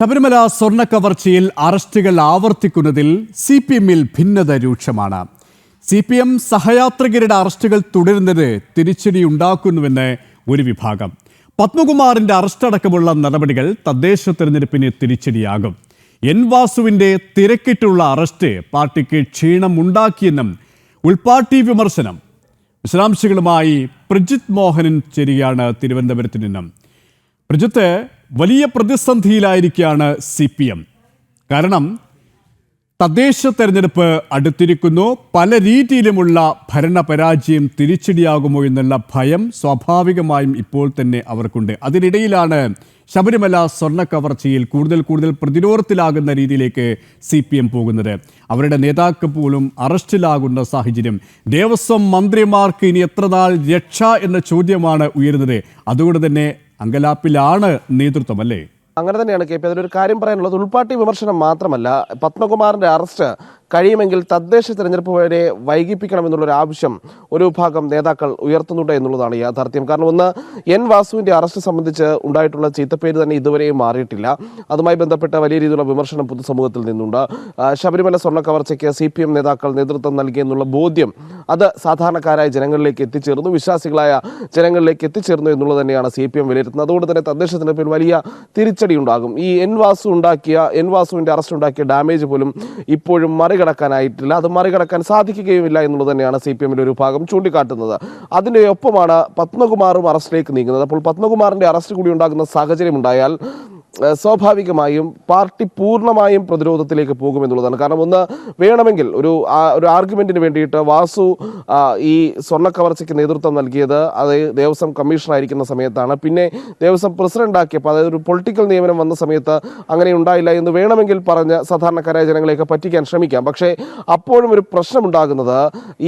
ശബരിമല സ്വർണ്ണ കവർച്ചയിൽ അറസ്റ്റുകൾ ആവർത്തിക്കുന്നതിൽ CPM-ൽ ഭിന്നത രൂക്ഷമാണ്. CPM സഹയാത്രികരുടെ അറസ്റ്റുകൾ തുടരുന്നത് തിരിച്ചടിയുണ്ടാക്കുന്നുവെന്ന് ഒരു വിഭാഗം. പത്മകുമാറിന്റെ അറസ്റ്റടക്കമുള്ള നടപടികൾ തദ്ദേശ തെരഞ്ഞെടുപ്പിന് തിരിച്ചടിയാകും. എൻ വാസുവിന്റെ തിരക്കിട്ടുള്ള അറസ്റ്റ് പാർട്ടിക്ക് ക്ഷീണമുണ്ടാക്കിയെന്നും ഉൾപാർട്ടി വിമർശനം. വിശദാംശങ്ങളുമായി പ്രജിത് മോഹനൻ ചേരുകയാണ് തിരുവനന്തപുരത്ത് നിന്നും. പ്രജിത്ത്, വലിയ പ്രതിസന്ധിയിലായിരിക്കുകയാണ് CPM. കാരണം തദ്ദേശ തെരഞ്ഞെടുപ്പ് അടുത്തിരിക്കുന്നു. പല രീതിയിലുമുള്ള ഭരണപരാജയം തിരിച്ചടിയാകുമോ എന്നുള്ള ഭയം സ്വാഭാവികമായും ഇപ്പോൾ തന്നെ അവർക്കുണ്ട്. അതിനിടയിലാണ് ശബരിമല സ്വർണ്ണ കവർച്ചയിൽ കൂടുതൽ പ്രതിരോധത്തിലാകുന്ന രീതിയിലേക്ക് CPM പോകുന്നത്. അവരുടെ നേതാക്കൾ പോലും അറസ്റ്റിലാകുന്ന സാഹചര്യം. ദേവസ്വം മന്ത്രിമാർക്ക് ഇനി എത്ര നാൾ രക്ഷ എന്ന ചോദ്യമാണ് ഉയരുന്നത്. അതുകൊണ്ട് തന്നെ അങ്കലാപ്പിലാണ് നേതൃത്വം, അല്ലേ? അങ്ങനെ തന്നെയാണ് KP. അതിലൊരു കാര്യം പറയാനുള്ളത്, ഉൾപാർട്ടി വിമർശനം മാത്രമല്ല, പത്മകുമാറിന്റെ അറസ്റ്റ് കഴിയുമെങ്കിൽ തദ്ദേശ തെരഞ്ഞെടുപ്പ് വരെ വൈകിപ്പിക്കണമെന്നുള്ളൊരു ആവശ്യം ഒരു വിഭാഗം നേതാക്കൾ ഉയർത്തുന്നുണ്ട് എന്നുള്ളതാണ് യാഥാർത്ഥ്യം. കാരണം ഒന്ന്, എൻ വാസുവിന്റെ അറസ്റ്റ് സംബന്ധിച്ച് ഉണ്ടായിട്ടുള്ള ചീത്തപ്പേര് തന്നെ ഇതുവരെയും മാറിയിട്ടില്ല. അതുമായി ബന്ധപ്പെട്ട വലിയ രീതിയിലുള്ള വിമർശനം പൊതുസമൂഹത്തിൽ നിന്നുണ്ട്. ശബരിമല സ്വർണ്ണ കവർച്ചയ്ക്ക് CPM നേതാക്കൾ നേതൃത്വം നൽകിയെന്നുള്ള ബോധ്യം അത് സാധാരണക്കാരായ ജനങ്ങളിലേക്ക് എത്തിച്ചേർന്നു, വിശ്വാസികളായ ജനങ്ങളിലേക്ക് എത്തിച്ചേർന്നു എന്നുള്ളത് തന്നെയാണ് CPM വിലയിരുത്തുന്നത്. അതുകൊണ്ട് തന്നെ തദ്ദേശ തെരഞ്ഞെടുപ്പിൽ വലിയ തിരിച്ചടി ഉണ്ടാകും. ഈ എൻ വാസുവിന്റെ അറസ്റ്റ് ഉണ്ടാക്കിയ ഡാമേജ് പോലും ഇപ്പോഴും മറികടക്കാനായിട്ടില്ല. അത് മറികടക്കാൻ സാധിക്കുകയുമില്ല എന്നുള്ളത് തന്നെയാണ് CPM-ന്റെ ഒരു ഭാഗം ചൂണ്ടിക്കാട്ടുന്നത്. അതിൻ്റെ ഒപ്പമാണ് പത്മകുമാറും അറസ്റ്റിലേക്ക് നീങ്ങുന്നത്. അപ്പോൾ പത്മകുമാറിന്റെ അറസ്റ്റ് കൂടി ഉണ്ടാകുന്ന സാഹചര്യം ഉണ്ടായാൽ സ്വാഭാവികമായും പാർട്ടി പൂർണ്ണമായും പ്രതിരോധത്തിലേക്ക് പോകുമെന്നുള്ളതാണ്. കാരണം ഒന്ന്, വേണമെങ്കിൽ ഒരു ആർഗ്യുമെന്റിന് വേണ്ടിയിട്ട് വാസു ഈ സ്വർണ്ണ കവർച്ചയ്ക്ക് നേതൃത്വം നൽകിയത് അത് ദേവസ്വം കമ്മീഷണർ ആയിരിക്കുന്ന സമയത്താണ്. പിന്നെ ദേവസ്വം പ്രസിഡന്റ് ആക്കിയപ്പോൾ, അതായത് ഒരു പൊളിറ്റിക്കൽ നിയമനം വന്ന സമയത്ത് അങ്ങനെ ഉണ്ടായില്ല എന്ന് വേണമെങ്കിൽ പറഞ്ഞ് സാധാരണക്കാരായ ജനങ്ങളെയൊക്കെ പറ്റിക്കാൻ ശ്രമിക്കാം. പക്ഷേ അപ്പോഴും ഒരു പ്രശ്നമുണ്ടാകുന്നത്,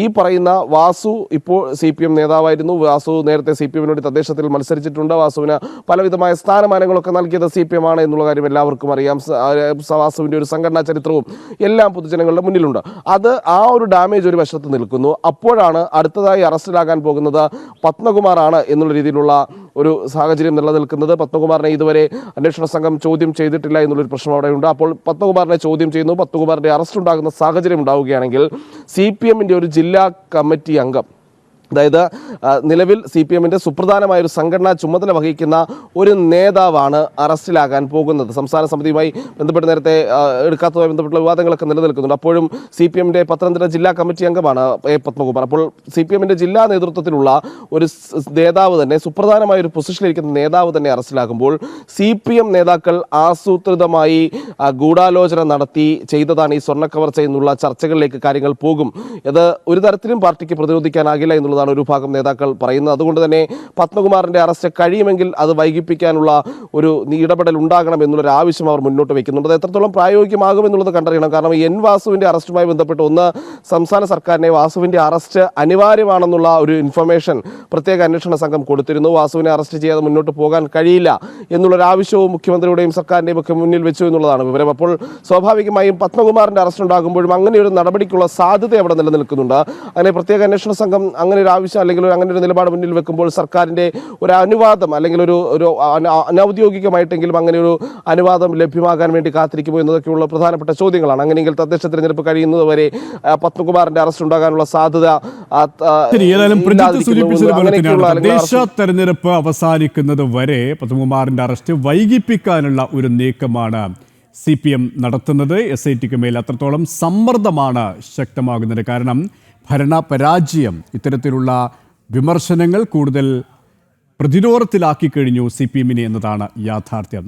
ഈ പറയുന്ന വാസു ഇപ്പോൾ CPM നേതാവായിരുന്നു. വാസു നേരത്തെ CPM-ന് വേണ്ടി തദ്ദേശത്തിൽ മത്സരിച്ചിട്ടുണ്ട്. വാസുവിന് പലവിധമായ സ്ഥാനമാനങ്ങളൊക്കെ നൽകിയത് CPM ആണ് എന്നുള്ള കാര്യം എല്ലാവർക്കും അറിയാം. വാസുവിന്റെ ഒരു സംഘടനാ ചരിത്രവും എല്ലാം പൊതുജനങ്ങളുടെ മുന്നിലുണ്ട്. അത് ആ ഒരു ഡാമേജ് ഒരു വശത്ത് നിൽക്കുന്നു. അപ്പോഴാണ് അടുത്തതായി അറസ്റ്റിലാകാൻ പോകുന്നത് പത്മകുമാറാണ് എന്നുള്ള രീതിയിലുള്ള ഒരു സാഹചര്യം നിലനിൽക്കുന്നത്. പത്മകുമാറിനെ ഇതുവരെ അന്വേഷണ സംഘം ചോദ്യം ചെയ്തിട്ടില്ല എന്നുള്ളൊരു പ്രശ്നം അവിടെയുണ്ട്. അപ്പോൾ പത്മകുമാറിനെ ചോദ്യം ചെയ്യുന്നു. പത്മകുമാറിന്റെ അറസ്റ്റ് ഉണ്ടാകുന്ന സാഹചര്യം ഉണ്ടാവുകയാണെങ്കിൽ CPM-ന്റെ ഒരു ജില്ലാ കമ്മിറ്റി അംഗം, അതായത് നിലവിൽ CPM-ന്റെ സുപ്രധാനമായ ഒരു സംഘടനാ ചുമതല വഹിക്കുന്ന ഒരു നേതാവാണ് അറസ്റ്റിലാകാൻ പോകുന്നത്. സംസ്ഥാന സമിതിയുമായി ബന്ധപ്പെട്ട് നേരത്തെ എടുക്കാത്തതുമായി ബന്ധപ്പെട്ടുള്ള വിവാദങ്ങളൊക്കെ നിലനിൽക്കുന്നുണ്ട്. അപ്പോഴും CPM-ന്റെ പത്തനംതിട്ട ജില്ലാ കമ്മിറ്റി അംഗമാണ് പത്മകുമാർ. അപ്പോൾ CPM-ന്റെ ജില്ലാ നേതൃത്വത്തിലുള്ള ഒരു നേതാവ് തന്നെ, സുപ്രധാനമായ ഒരു പൊസിഷനിലിരിക്കുന്ന നേതാവ് തന്നെ അറസ്റ്റിലാകുമ്പോൾ CPM നേതാക്കൾ ആസൂത്രിതമായി ഗൂഢാലോചന നടത്തി ചെയ്തതാണ് ഈ സ്വർണ്ണ കവർച്ച എന്നുള്ള ചർച്ചകളിലേക്ക് കാര്യങ്ങൾ പോകും. ഇത് ഒരു തരത്തിലും പാർട്ടിക്ക് പ്രതിരോധിക്കാനാകില്ല എന്നുള്ളത് ഒരു ഭാഗം നേതാക്കൾ പറയുന്നത്. അതുകൊണ്ട് തന്നെ പത്മകുമാറിന്റെ അറസ്റ്റ് കഴിയുമെങ്കിൽ അത് വൈകിപ്പിക്കാനുള്ള ഒരു ഇടപെടൽ ഉണ്ടാകണം എന്നുള്ളൊരു ആവശ്യം അവർ മുന്നോട്ട് വെക്കുന്നുണ്ട്. അത് എത്രത്തോളം പ്രായോഗികമാകുമെന്നുള്ളത് കണ്ടറിയണം. കാരണം എൻ വാസുവിന്റെ അറസ്റ്റുമായി ബന്ധപ്പെട്ട് ഒന്ന്, സംസ്ഥാന സർക്കാരിനെ വാസുവിന്റെ അറസ്റ്റ് അനിവാര്യമാണെന്നുള്ള ഒരു ഇൻഫർമേഷൻ പ്രത്യേക അന്വേഷണ സംഘം കൊടുത്തിരുന്നു. വാസുവിനെ അറസ്റ്റ് ചെയ്യാതെ മുന്നോട്ട് പോകാൻ കഴിയില്ല എന്നുള്ളൊരു ആവശ്യവും മുഖ്യമന്ത്രിയുടെയും സർക്കാരിന്റെയും ഒക്കെ മുന്നിൽ വെച്ചു എന്നുള്ളതാണ് വിവരം. അപ്പോൾ സ്വാഭാവികമായും പത്മകുമാറിന്റെ അറസ്റ്റ് ഉണ്ടാകുമ്പോഴും അങ്ങനെ ഒരു നടപടിക്കുള്ള സാധ്യത അവിടെ നിലനിൽക്കുന്നുണ്ട്. അങ്ങനെ പ്രത്യേക അന്വേഷണ സംഘം അങ്ങനെ ഒരു ആവശ്യം അല്ലെങ്കിൽ അങ്ങനെ ഒരു നിലപാട് മുന്നിൽ വെക്കുമ്പോൾ സർക്കാരിന്റെ ഒരു അനുവാദം അല്ലെങ്കിൽ ഒരു അനൗദ്യോഗികമായിട്ടെങ്കിലും അങ്ങനെ ഒരു അനുവാദം ലഭ്യമാകാൻ വേണ്ടി കാത്തിരിക്കുമോ എന്നതൊക്കെയുള്ള പ്രധാനപ്പെട്ട ചോദ്യങ്ങളാണ്. അങ്ങനെയെങ്കിൽ തദ്ദേശ തെരഞ്ഞെടുപ്പ് കഴിയുന്നത് വരെ പത്മകുമാറിന്റെ അറസ്റ്റ് ഉണ്ടാകാനുള്ള സാധ്യത തദ്ദേശ തെരഞ്ഞെടുപ്പ് അവസാനിക്കുന്നത് വരെ പത്മകുമാറിന്റെ അറസ്റ്റ് വൈകിപ്പിക്കാനുള്ള ഒരു നീക്കമാണ് CPM നടത്തുന്നത്. SITക്ക് മേൽ അത്രത്തോളം സമ്മർദ്ദമാണ് ശക്തമാകുന്നത്. കാരണം ഭരണപരാജയം ഇത്തരത്തിലുള്ള വിമർശനങ്ങൾ കൂടുതൽ പ്രതിരോധത്തിലാക്കി കഴിഞ്ഞു CPM-നെ എന്നതാണ് യാഥാർത്ഥ്യം.